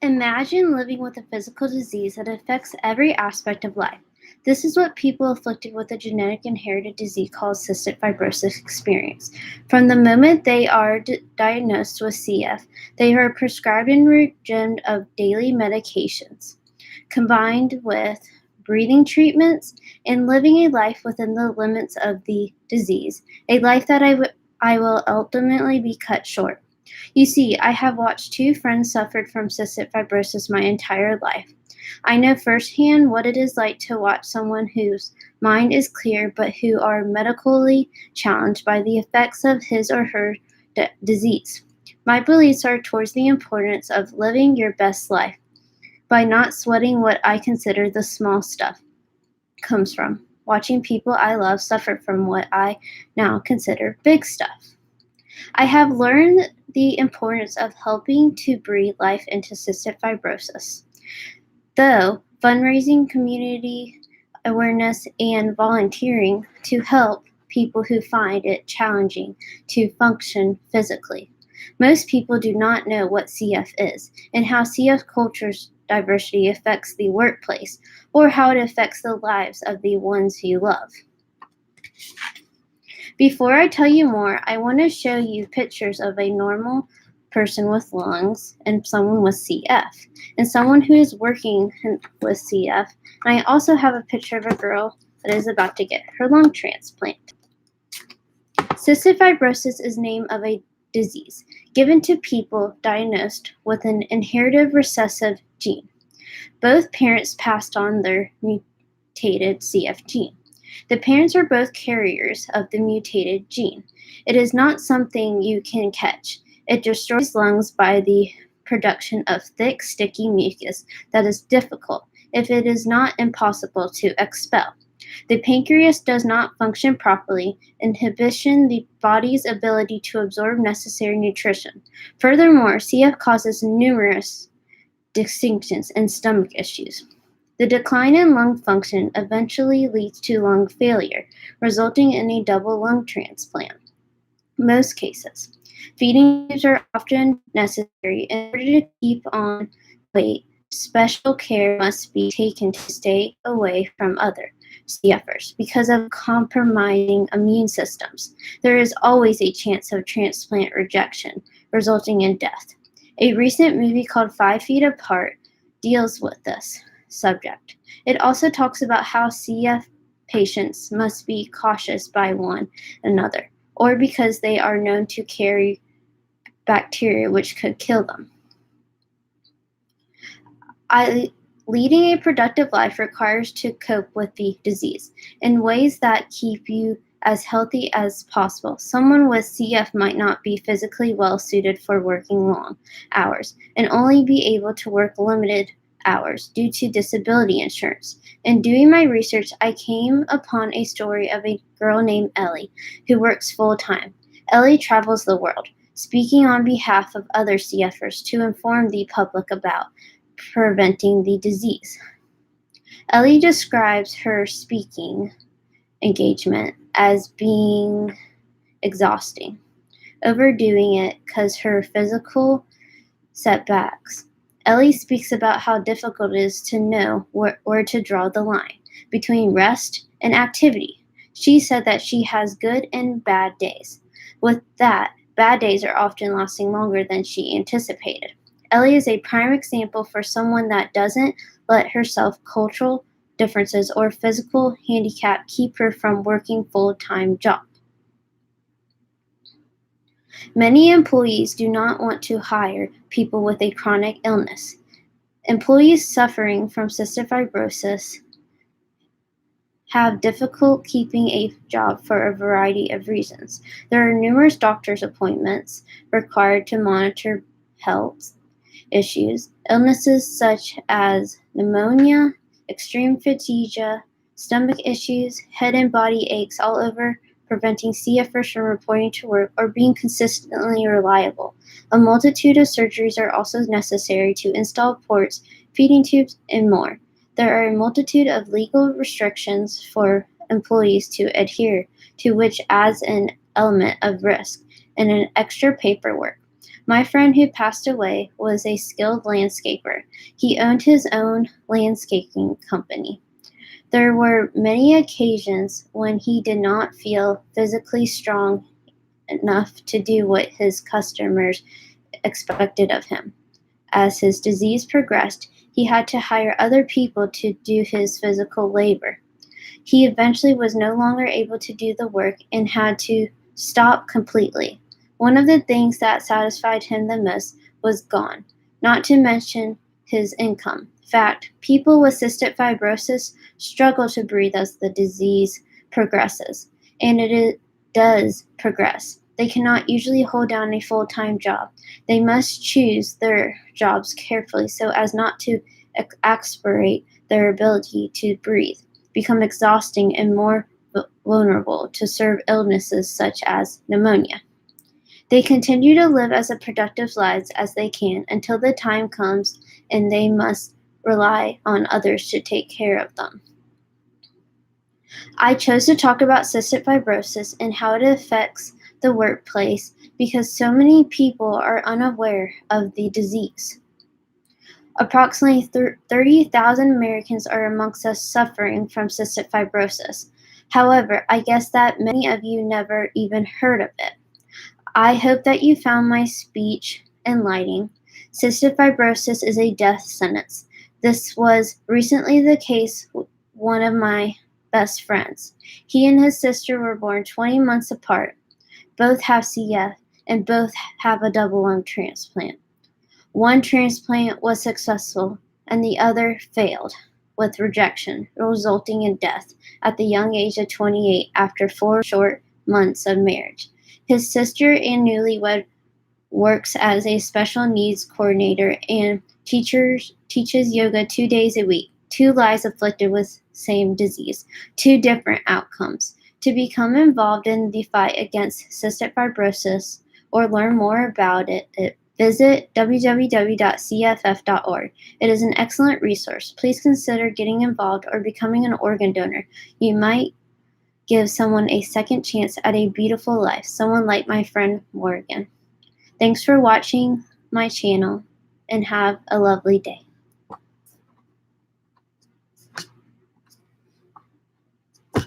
Imagine living with a physical disease that affects every aspect of life. This is what people afflicted with a genetic inherited disease called cystic fibrosis experience. From the moment they are diagnosed with CF, they are prescribed a regime of daily medications, combined with breathing treatments and living a life within the limits of the disease, a life that I will ultimately be cut short. You see, I have watched two friends suffer from cystic fibrosis my entire life. I know firsthand what it is like to watch someone whose mind is clear but who are medically challenged by the effects of his or her disease. My beliefs are towards the importance of living your best life by not sweating what I consider the small stuff comes from watching people I love suffer from what I now consider big stuff. I have learned the importance of helping to breathe life into cystic fibrosis. Though fundraising, community awareness, and volunteering to help people who find it challenging to function physically. Most people do not know what CF is and how CF culture's diversity affects the workplace or how it affects the lives of the ones you love. Before I tell you more, I want to show you pictures of a normal person with lungs and someone with CF and someone who is working with CF. And I also have a picture of a girl that is about to get her lung transplant. Cystic fibrosis is the name of a disease given to people diagnosed with an inherited recessive gene. Both parents passed on their mutated CF gene. The parents are both carriers of the mutated gene. It is not something you can catch. It destroys lungs by the production of thick, sticky mucus that is difficult, if it is not impossible, to expel. The pancreas does not function properly, inhibiting the body's ability to absorb necessary nutrition. Furthermore, CF causes numerous distinctions and stomach issues. The decline in lung function eventually leads to lung failure, resulting in a double lung transplant. Most cases, feeding tubes are often necessary in order to keep on weight. Special care must be taken to stay away from other CFers because of compromising immune systems. There is always a chance of transplant rejection, resulting in death. A recent movie called 5 Feet Apart deals with this subject. It also talks about how CF patients must be cautious by one another, or because they are known to carry bacteria which could kill them. Leading a productive life requires to cope with the disease in ways that keep you as healthy as possible. Someone with CF might not be physically well suited for working long hours and only be able to work limited hours due to disability insurance. In doing my research, I came upon a story of a girl named Ellie who works full-time. Ellie travels the world, speaking on behalf of other CFers to inform the public about preventing the disease. Ellie describes her speaking engagement as being exhausting, overdoing it because her physical setbacks. Ellie speaks about how difficult it is to know where to draw the line between rest and activity. She said that she has good and bad days. With that, bad days are often lasting longer than she anticipated. Ellie is a prime example for someone that doesn't let herself cultural differences or physical handicap keep her from working full-time job. Many employees do not want to hire people with a chronic illness. Employees suffering from cystic fibrosis have difficulty keeping a job for a variety of reasons. There are numerous doctor's appointments required to monitor health issues, illnesses such as pneumonia, extreme fatigue, stomach issues, head and body aches all over, preventing CFers from reporting to work or being consistently reliable. A multitude of surgeries are also necessary to install ports, feeding tubes, and more. There are a multitude of legal restrictions for employees to adhere to, which adds an element of risk and an extra paperwork. My friend who passed away was a skilled landscaper. He owned his own landscaping company. There were many occasions when he did not feel physically strong enough to do what his customers expected of him. As his disease progressed, he had to hire other people to do his physical labor. He eventually was no longer able to do the work and had to stop completely. One of the things that satisfied him the most was gone, not to mention his income. In fact, people with cystic fibrosis struggle to breathe as the disease progresses, and does progress. They cannot usually hold down a full-time job. They must choose their jobs carefully so as not to aspirate their ability to breathe, become exhausting and more vulnerable to serve illnesses such as pneumonia. They continue to live as productive lives as they can until the time comes and they must rely on others to take care of them. I chose to talk about cystic fibrosis and how it affects the workplace because so many people are unaware of the disease. Approximately 30,000 Americans are amongst us suffering from cystic fibrosis. However, I guess that many of you never even heard of it. I hope that you found my speech enlightening. Cystic fibrosis is a death sentence. This was recently the case with one of my best friends. He and his sister were born 20 months apart. Both have CF and both have a double lung transplant. One transplant was successful and the other failed with rejection, resulting in death at the young age of 28 after 4 short months of marriage. His sister and newlywed works as a special needs coordinator and teaches yoga 2 days a week. 2 lives afflicted with same disease, 2 different outcomes. To become involved in the fight against cystic fibrosis or learn more about it, visit www.cff.org. It is an excellent resource. Please consider getting involved or becoming an organ donor. You might give someone a second chance at a beautiful life, someone like my friend Morgan. Thanks for watching my channel and have a lovely day.